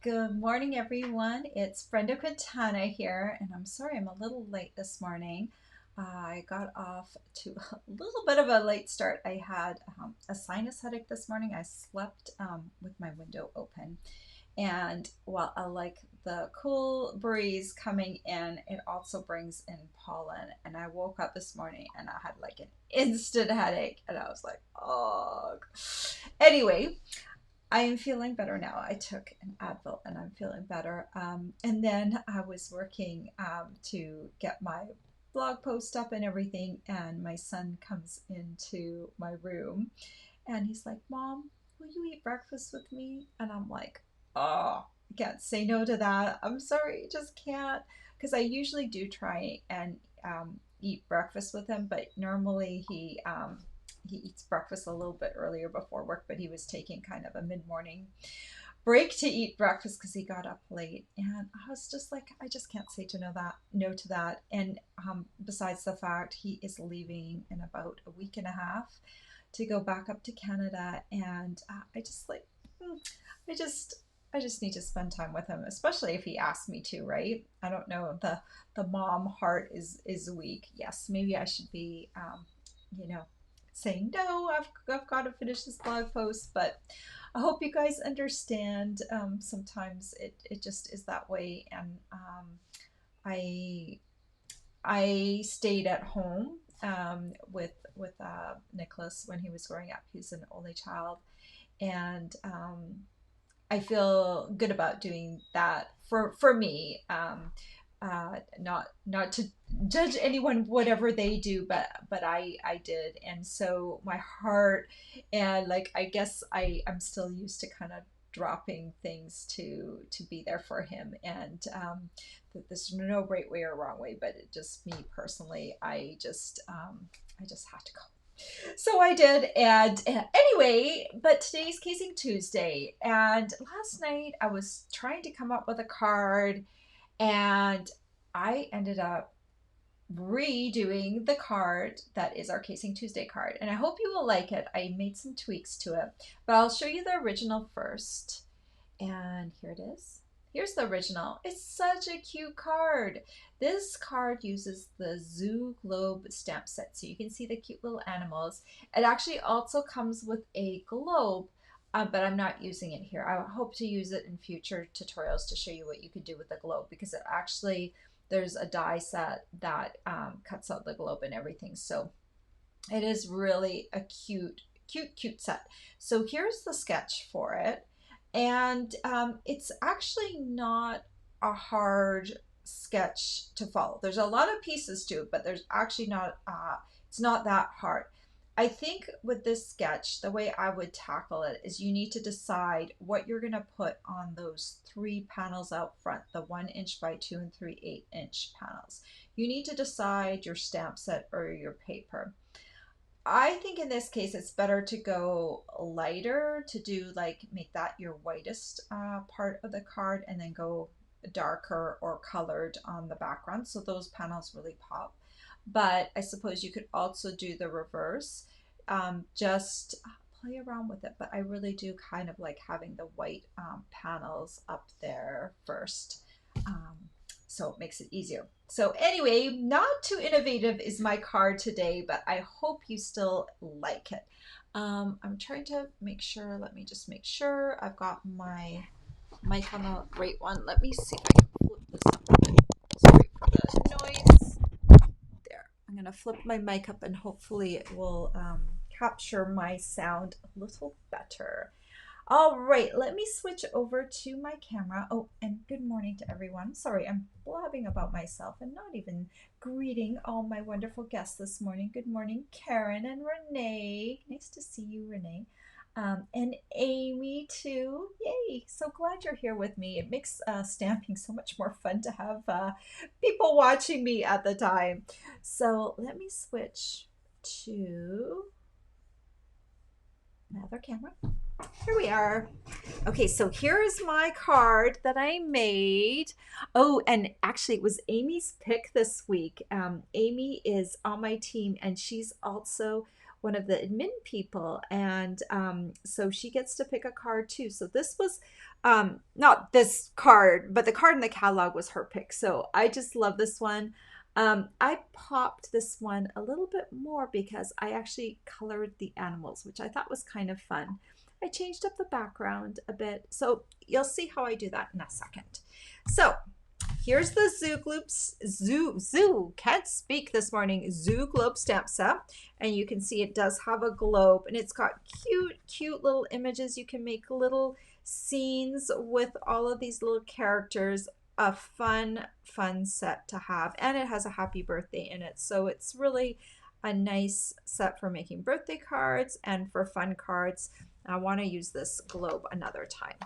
Good morning, everyone. It's Brenda Quintana here, and I'm sorry I'm a little late this morning. I got off to a little bit of a late start. I had a sinus headache this morning. I slept with my window open, and while I like the cool breeze coming in, it also brings in pollen. And I woke up this morning and I had like an instant headache, and I was like, oh. Anyway, I am feeling better now. I took an Advil and I'm feeling better. And then I was working to get my blog post up and everything. And my son comes into my room and he's like, Mom, will you eat breakfast with me? And I'm like, oh, I can't say no to that. I'm sorry, just can't. Because I usually do try and eat breakfast with him, but normally he eats breakfast a little bit earlier before work, but he was taking kind of a mid-morning break to eat breakfast because he got up late. And I was just like, I just can't say to know that no to that. And besides the fact he is leaving in about a week and a half to go back up to Canada, and I just like, I just I just need to spend time with him, especially if he asks me to, right? I don't know. The mom heart is weak. Yes, maybe I should be, you know, saying no. I've got to finish this blog post, but I hope you guys understand. Sometimes it just is that way, and I I stayed at home with Nicholas when he was growing up. He's an only child, and I feel good about doing that for me. Not to judge anyone whatever they do, but I did, and so my heart and like I guess I'm still used to kind of dropping things to be there for him, and there's no right way or wrong way, but it just me personally, I just had to go, so I did. And anyway, but today's Casing Tuesday. And last night I was trying to come up with a card and I ended up redoing the card that is our Casing Tuesday card. And I hope you will like it. I made some tweaks to it, but I'll show you the original first. And here it is. Here's the original. It's such a cute card. This card uses the Zoo Globe stamp set, so you can see the cute little animals. It actually also comes with a globe, but I'm not using it here. I hope to use it in future tutorials to show you what you could do with the globe, because it actually, there's a die set that cuts out the globe and everything. So it is really a cute set. So here's the sketch for it. And it's actually not a hard sketch to follow. There's a lot of pieces to it, but there's actually not, it's not that hard. I think with this sketch, the way I would tackle it is you need to decide what you're going to put on those three panels out front, the 1" by 2 and 3/8" panels. You need to decide your stamp set or your paper. I think in this case it's better to go lighter, to do like make that your whitest part of the card, and then go darker or colored on the background so those panels really pop. But I suppose you could also do the reverse, just play around with it. But I really do kind of like having the white panels up there first. Um, so it makes it easier. So anyway, not too innovative is my card today, but I hope you still like it. I'm trying to make sure, let me just make sure I've got my mic on the right one. Let me see if I can flip this up a bit. Sorry for the noise. There, I'm gonna flip my mic up and hopefully it will capture my sound a little better. All right, let me switch over to my camera. Oh, and good morning to everyone. Sorry, I'm blabbing about myself and not even greeting all my wonderful guests this morning. Good morning, Karen and Renee. Nice to see you, Renee. And Amy too. Yay, so glad you're here with me. It makes stamping so much more fun to have people watching me at the time. So let me switch to my other camera. Here we are. Okay, so here is my card that I made. Oh, and actually, it was Amy's pick this week. Amy is on my team, and she's also one of the admin people, and so she gets to pick a card too. So this was not this card, but the card in the catalog was her pick. So I just love this one. I popped this one a little bit more because I actually colored the animals, which I thought was kind of fun. I changed up the background a bit. So you'll see how I do that in a second. So here's the can't speak this morning, Zoo Globe stamp set. And you can see it does have a globe, and it's got cute little images. You can make little scenes with all of these little characters. A fun set to have, and it has a happy birthday in it, so it's really a nice set for making birthday cards and for fun cards. I want to use this globe another time.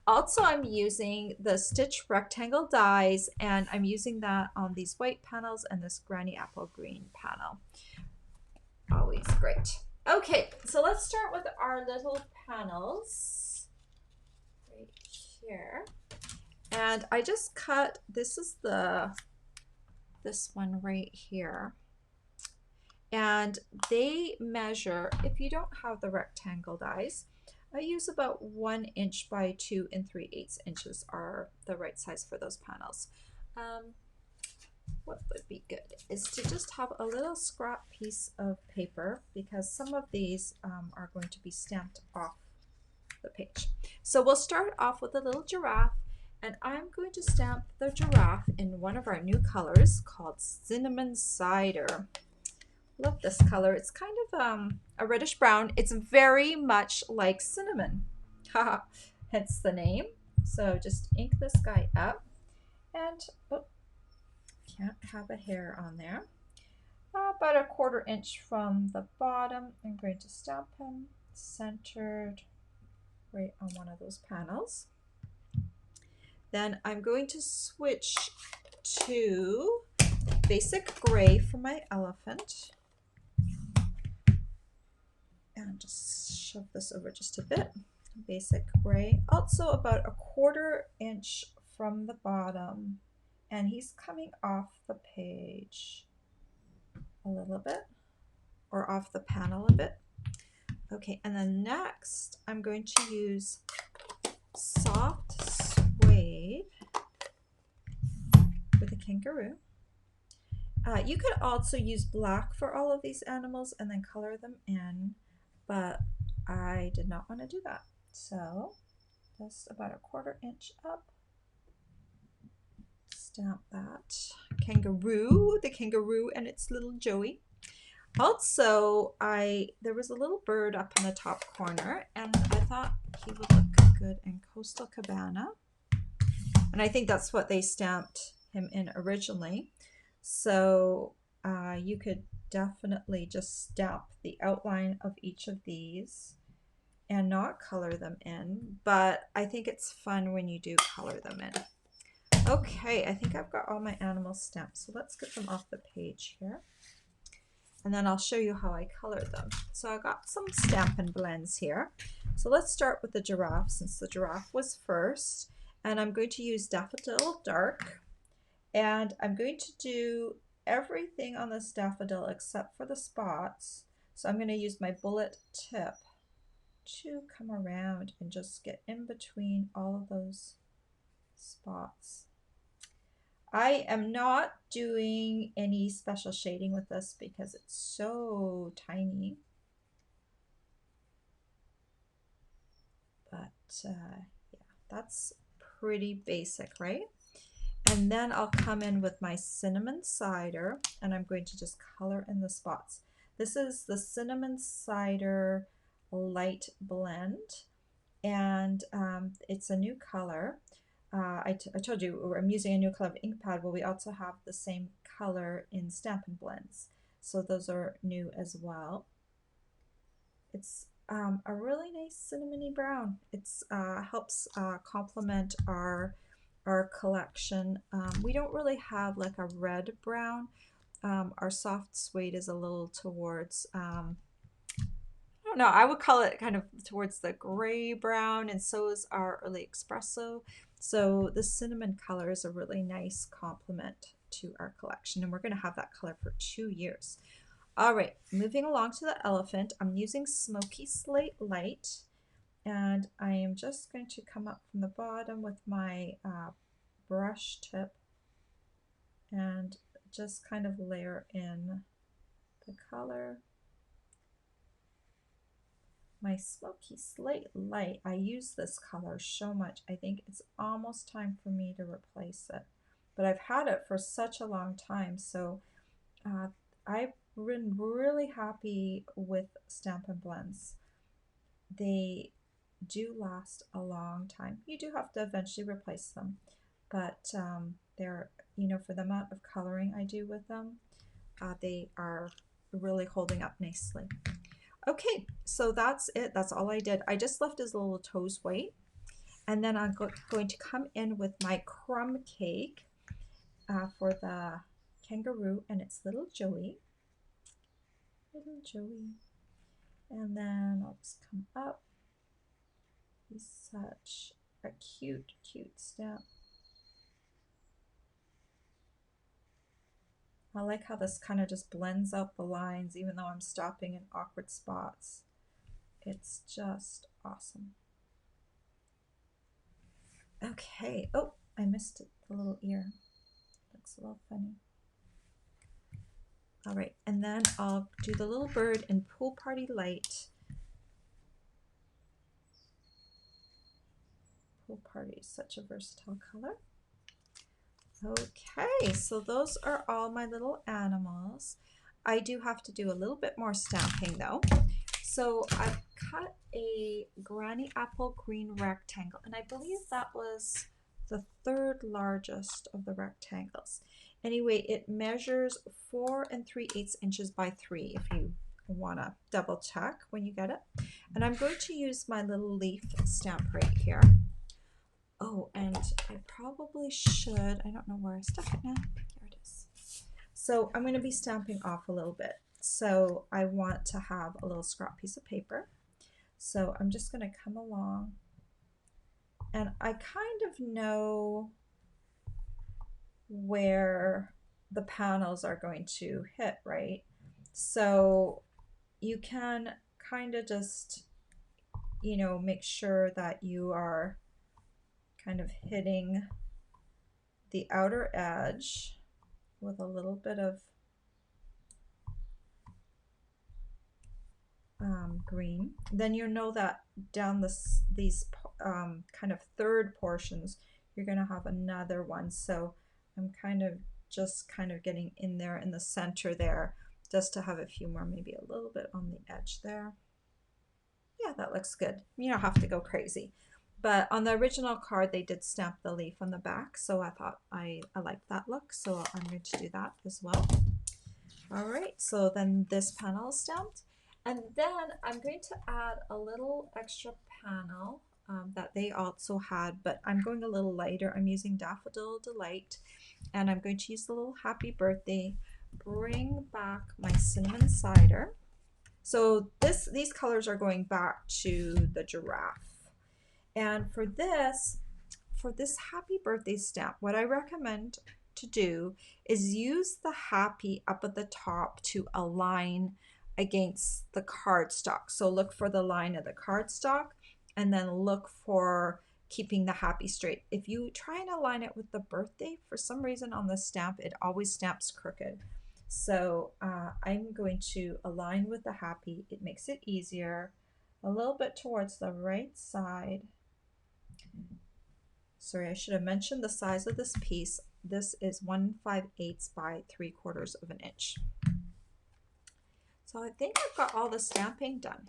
Also, I'm using the Stitch rectangle dies, and I'm using that on these white panels and this Granny Apple green panel. Always great. Okay, so let's start with our little panels right here. And I just cut, this one right here. And they measure, if you don't have the rectangle dies, I use about 1 inch by 2 3/8 inches are the right size for those panels. What would be good is to just have a little scrap piece of paper, because some of these are going to be stamped off the page. So we'll start off with a little giraffe, and I'm going to stamp the giraffe in one of our new colors called Cinnamon Cider. Love this color. It's kind of a reddish brown. It's very much like cinnamon. Haha, hence the name. So just ink this guy up, and oh, can't have a hair on there. About a 1/4 inch from the bottom. I'm going to stamp him centered right on one of those panels. Then I'm going to switch to basic gray for my elephant. And just shove this over just a bit. Basic gray. Also about a 1/4 inch from the bottom. And he's coming off the page a little bit, or off the panel a bit. Okay, and then next I'm going to use soft suede with a kangaroo. You could also use black for all of these animals and then color them in, but I did not want to do that. So just about a 1/4 inch up. Stamp that kangaroo, the kangaroo and its little Joey. Also, there was a little bird up in the top corner, and I thought he would look good in Coastal Cabana. And I think that's what they stamped him in originally. So you could definitely just stamp the outline of each of these and not color them in, but I think it's fun when you do color them in. Okay, I think I've got all my animals stamped, so let's get them off the page here. And then I'll show you how I colored them. So I got some Stampin' Blends here. So let's start with the giraffe, since the giraffe was first. And I'm going to use Daffodil Dark. And I'm going to do everything on this daffodil except for the spots. So I'm going to use my bullet tip to come around and just get in between all of those spots. I am not doing any special shading with this because it's so tiny. But yeah, that's pretty basic, right? And then I'll come in with my Cinnamon Cider, and I'm going to just color in the spots. This is the Cinnamon Cider Light Blend, and it's a new color. I told you I'm using a new color of ink pad. Well, we also have the same color in Stampin' Blends, so those are new as well. It's a really nice cinnamony brown. It's helps complement our collection. We don't really have like a red brown. Our soft suede is a little towards I don't know, I would call it kind of towards the gray brown, and so is our early espresso. So the cinnamon color is a really nice complement to our collection, and we're going to have that color for 2 years. All right, moving along to the elephant, I'm using Smoky Slate Light, and I am just going to come up from the bottom with my brush tip and just kind of layer in the color. My Smoky Slate Light, I use this color so much. I think it's almost time for me to replace it. But I've had it for such a long time, so I've been really happy with Stampin' Blends. They do last a long time. You do have to eventually replace them, but they're, for the amount of coloring I do with them, they are really holding up nicely. Okay, so that's it. That's all I did. I just left his little toes white, and then I'm going to come in with my crumb cake for the kangaroo and its little Joey. Little Joey. And then I'll just come up. He's such a cute, cute stamp. I like how this kind of just blends out the lines even though I'm stopping in awkward spots. It's just awesome. Okay, oh, I missed it, the little ear. Looks a little funny. All right, and then I'll do the little bird in Pool Party Light. Pool Party is such a versatile color. Okay, so those are all my little animals. I do have to do a little bit more stamping though. So I've cut a granny apple green rectangle, and I believe that was the third largest of the rectangles. Anyway, it measures 4 3/8 inches by 3 if you want to double check when you get it. And I'm going to use my little leaf stamp right here. Oh, and I probably should, I don't know where I stuck it now. There it is. So I'm going to be stamping off a little bit. So I want to have a little scrap piece of paper. So I'm just going to come along, and I kind of know where the panels are going to hit, right? So you can kind of just, make sure that you are kind of hitting the outer edge with a little bit of green. Then you know that down these kind of third portions, you're going to have another one. So I'm kind of getting in there in the center there, just to have a few more, maybe a little bit on the edge there. Yeah, that looks good. You don't have to go crazy. But on the original card, they did stamp the leaf on the back, so I thought I liked that look, so I'm going to do that as well. All right, so then this panel is stamped. And then I'm going to add a little extra panel that they also had, but I'm going a little lighter. I'm using Daffodil Delight, and I'm going to use the little happy birthday, bring back my cinnamon cider. So these colors are going back to the giraffe. And for this happy birthday stamp, what I recommend to do is use the happy up at the top to align against the cardstock. So look for the line of the cardstock, and then look for keeping the happy straight. If you try and align it with the birthday, for some reason on the stamp, it always stamps crooked. So I'm going to align with the happy. It makes it easier. A little bit towards the right side. Sorry, I should have mentioned the size of this piece. This is 1/5/8 by 3/4 of an inch. So I think I've got all the stamping done.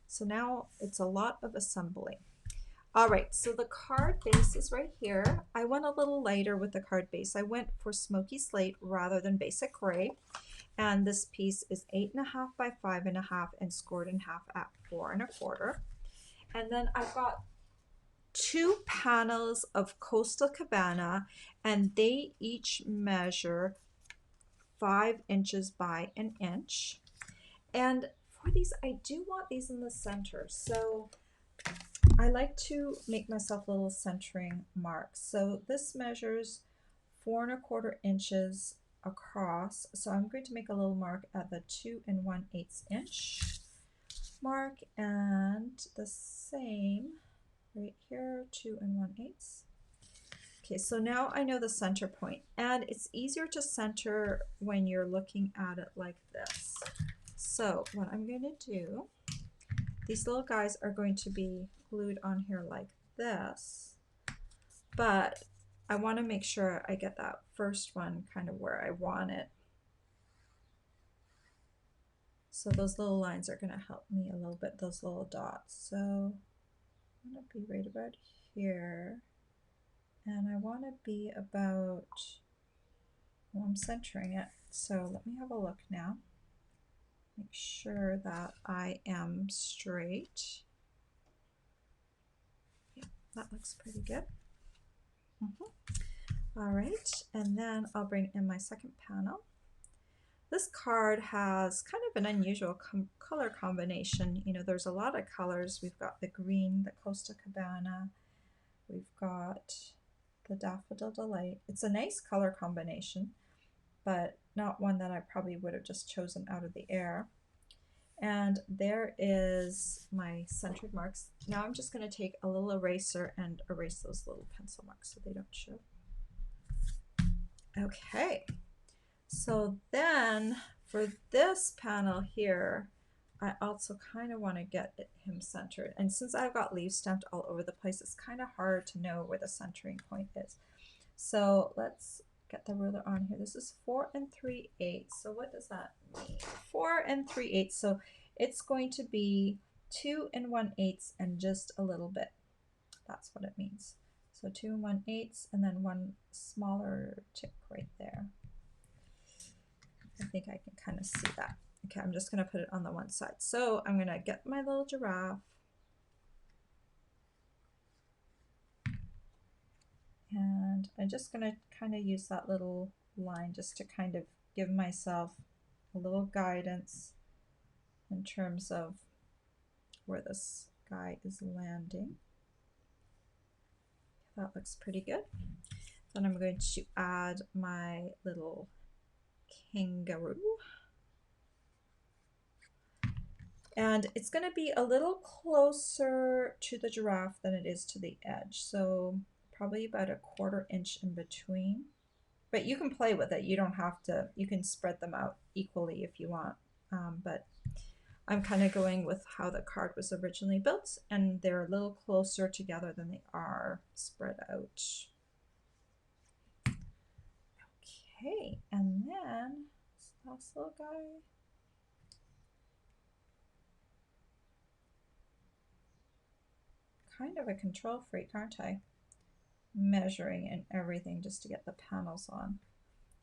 So now it's a lot of assembly. All right, so the card base is right here. I went a little lighter with the card base. I went for Smoky Slate rather than Basic Gray. And this piece is 8.5 by 5.5 and scored in half at 4 1/4. And then I've got 2 panels of Coastal Cabana, and they each measure 5 inches by an inch. And for these, I do want these in the center, so I like to make myself little centering marks. So this measures 4 1/4 inches across. So I'm going to make a little mark at the 2 1/8 inch mark, and the same right here, 2 1/8. Okay, so now I know the center point, and it's easier to center when you're looking at it like this. So what I'm going to do, these little guys are going to be glued on here like this, but I want to make sure I get that first one kind of where I want it. So those little lines are going to help me a little bit, those little dots. So I'm going to be right about here. And I want to be about, well, I'm centering it. So let me have a look now. Make sure that I am straight. Yeah, that looks pretty good. All right, and then I'll bring in my second panel. This card has kind of an unusual color combination. You know, there's a lot of colors. We've got the green, the Costa Cabana. We've got the Daffodil Delight. It's a nice color combination, but not one that I probably would have just chosen out of the air. And there is my centered marks. Now I'm just going to take a little eraser and erase those little pencil marks so they don't show. Okay, so then for this panel here, I also kind of want to get him centered. And since I've got leaves stamped all over the place, it's kind of hard to know where the centering point is. So let's get the ruler on here. This is 4 3/8. So what does that mean? 4 3/8. So it's going to be 2 1/8 and just a little bit. That's what it means. So 2 1/8 and then one smaller tick right there. I think I can kind of see that. Okay, I'm just going to put it on the one side. So I'm going to get my little giraffe. And I'm just going to kind of use that little line just to kind of give myself a little guidance in terms of where this guy is landing. That looks pretty good. Then I'm going to add my little kangaroo. And it's going to be a little closer to the giraffe than it is to the edge. So probably about a 1/4 inch in between. But you can play with it. You don't have to, you can spread them out equally if you want. But I'm kind of going with how the card was originally built, and they're a little closer together than they are spread out. Okay, and then this last little guy. Kind of a control freak, aren't I? Measuring and everything just to get the panels on.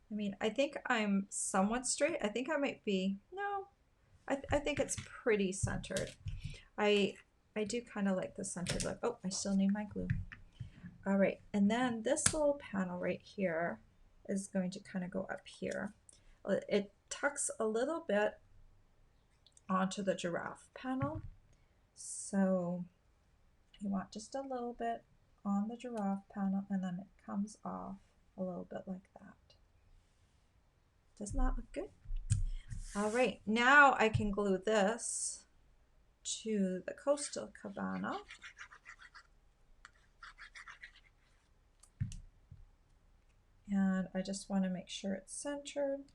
I mean, I think I'm somewhat straight. I think I might be, no, I think it's pretty centered. I do kind of like the centered look. Oh, I still need my glue. All right, and then this little panel right here is going to kind of go up here. It tucks a little bit onto the giraffe panel. So you want just a little bit on the giraffe panel, and then it comes off a little bit like that. Doesn't that look good? All right, now I can glue this to the Coastal Cabana. And I just want to make sure it's centered.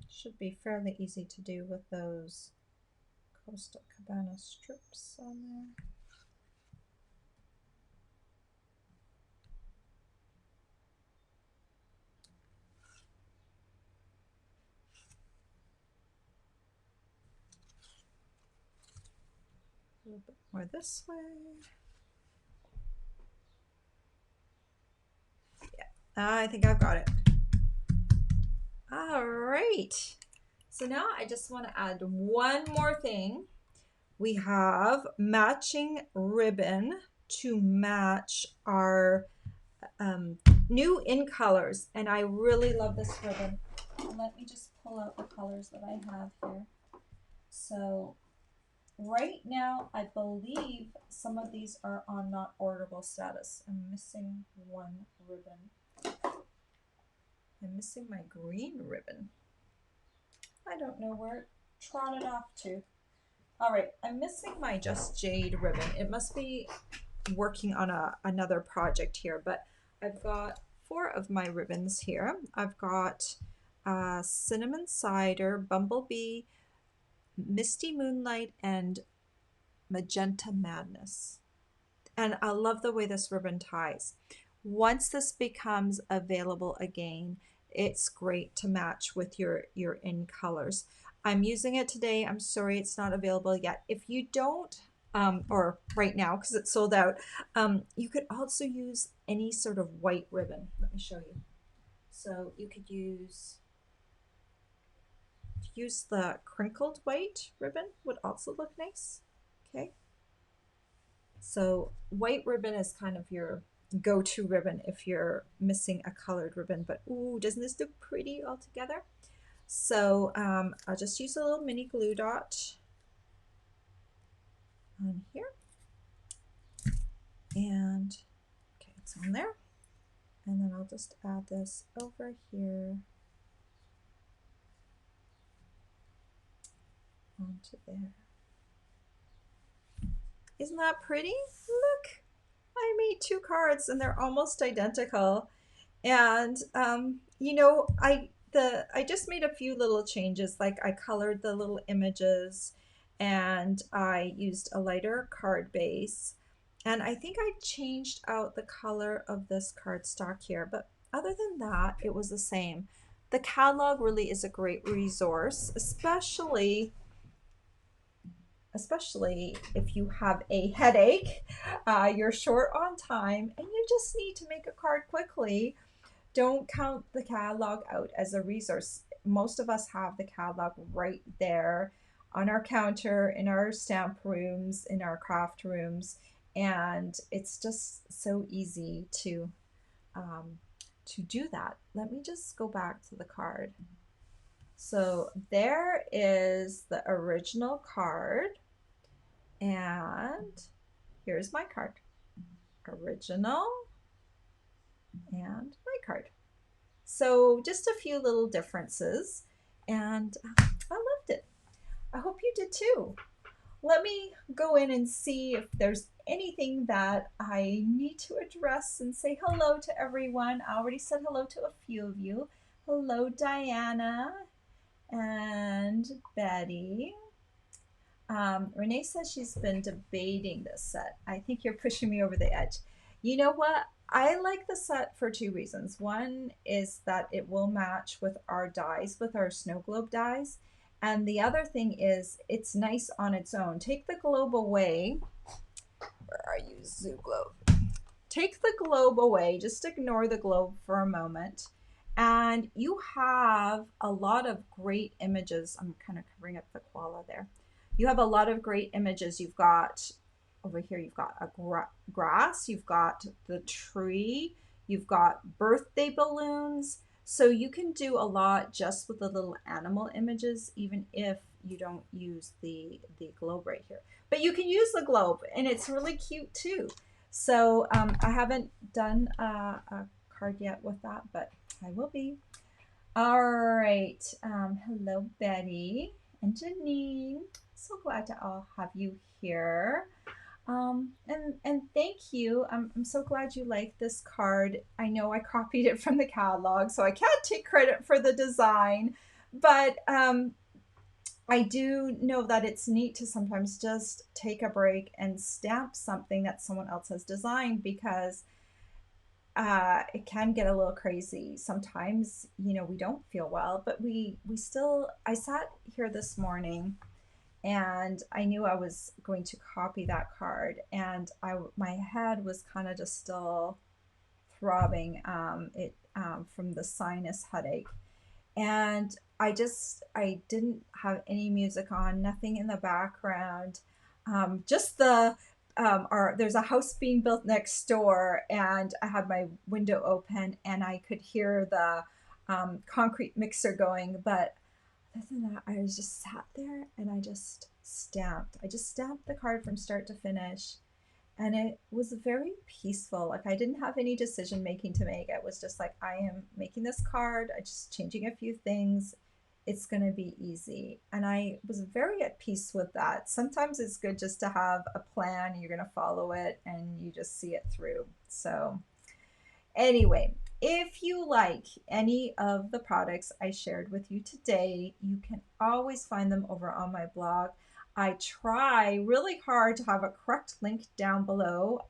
Should be fairly easy to do with those Coastal Cabana strips on there. A little bit more this way. Yeah, I think I've got it. All right. So now I just want to add one more thing. We have matching ribbon to match our new in colors, and I really love this ribbon. Let me just pull out the colors that I have here. So right now, I believe some of these are on not orderable status. I'm missing one ribbon. I'm missing my green ribbon. I don't know where it trotted off to. All right, I'm missing my Just Jade ribbon. It must be working on another project here, but I've got four of my ribbons here. I've got Cinnamon Cider, Bumblebee, Misty Moonlight, and Magenta Madness. And I love the way this ribbon ties. Once this becomes available again, it's great to match with your in colors. I'm using it today. I'm sorry it's not available yet. If you don't, or right now because it's sold out, you could also use any sort of white ribbon. Let me show you. So you could use the crinkled white ribbon would also look nice. Okay. So white ribbon is kind of your go-to ribbon if you're missing a colored ribbon, but ooh, doesn't this look pretty all together? So I'll just use a little mini glue dot on here. And okay, it's on there. And then I'll just add this over here onto there. Isn't that pretty? Look, I made two cards and they're almost identical. And you know, I just made a few little changes. Like I colored the little images and I used a lighter card base. And I think I changed out the color of this cardstock here, but other than that, it was the same. The catalog really is a great resource, especially if you have a headache, you're short on time, and you just need to make a card quickly. Don't count the catalog out as a resource. Most of us have the catalog right there on our counter, in our stamp rooms, in our craft rooms, and it's just so easy to do that. Let me just go back to the card. So there is the original card, and here's my card. Original and my card. So just a few little differences, and I loved it. I hope you did too. Let me go in and see if there's anything that I need to address and say hello to everyone. I already said hello to a few of you. Hello, Diana and Betty. Renee says she's been debating this set. I think you're pushing me over the edge. You know what? I like the set for two reasons. One is that it will match with our dies, with our snow globe dies. And the other thing is it's nice on its own. Take the globe away. Where are you, Zoo Globe? Take the globe away. Just ignore the globe for a moment. And you have a lot of great images. I'm kind of covering up the koala there. You have a lot of great images. You've got over here, you've got a grass, you've got the tree, you've got birthday balloons. So you can do a lot just with the little animal images, even if you don't use the globe right here. But you can use the globe, and it's really cute too. So I haven't done a card yet with that, but I will be. All right. Hello, Betty and Janine. So glad to all have you here. And thank you. I'm so glad you like this card. I know I copied it from the catalog, so I can't take credit for the design, but I do know that it's neat to sometimes just take a break and stamp something that someone else has designed, because it can get a little crazy. Sometimes, you know, we don't feel well, but we still. I sat here this morning and I knew I was going to copy that card, and my head was kind of just still throbbing from the sinus headache, and I didn't have any music on, nothing in the background, just there's a house being built next door, and I had my window open and I could hear the concrete mixer going, but other than that, I was just sat there and I just stamped the card from start to finish. and it was very peaceful. Like I didn't have any decision making to make. It was just like, I am making this card, I just changing a few things. It's going to be easy. And I was very at peace with that. Sometimes it's good just to have a plan, you're going to follow it and you just see it through. So anyway, if you like any of the products I shared with you today, you can always find them over on my blog. I try really hard to have a correct link down below.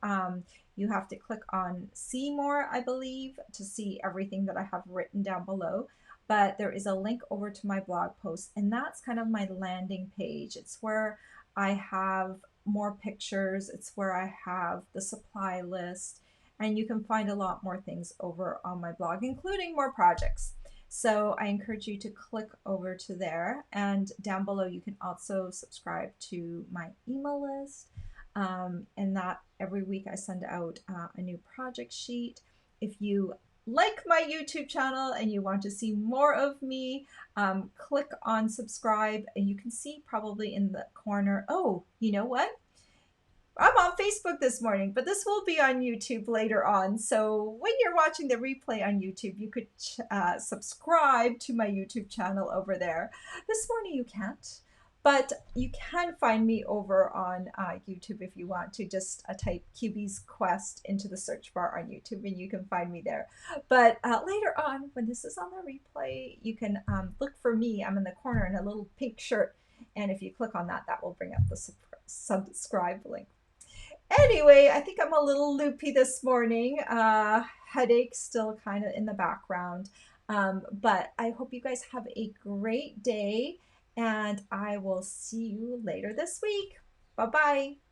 You have to click on see more, I believe, to see everything that I have written down below. But there is a link over to my blog post, and that's kind of my landing page. It's where I have more pictures, it's where I have the supply list, and you can find a lot more things over on my blog, including more projects. So I encourage you to click over to there. And down below, you can also subscribe to my email list. And that every week I send out a new project sheet. If you like my YouTube channel and you want to see more of me, click on subscribe, and you can see probably in the corner, oh, you know what? I'm on Facebook this morning, but this will be on YouTube later on. So when you're watching the replay on YouTube, you could subscribe to my YouTube channel over there. This morning you can't, but you can find me over on YouTube if you want to. Just type QB's Quest into the search bar on YouTube and you can find me there. But later on, when this is on the replay, you can look for me. I'm in the corner in a little pink shirt. And if you click on that, that will bring up the subscribe link. Anyway, I think I'm a little loopy this morning. Headache still kind of in the background. But I hope you guys have a great day, and I will see you later this week. Bye-bye.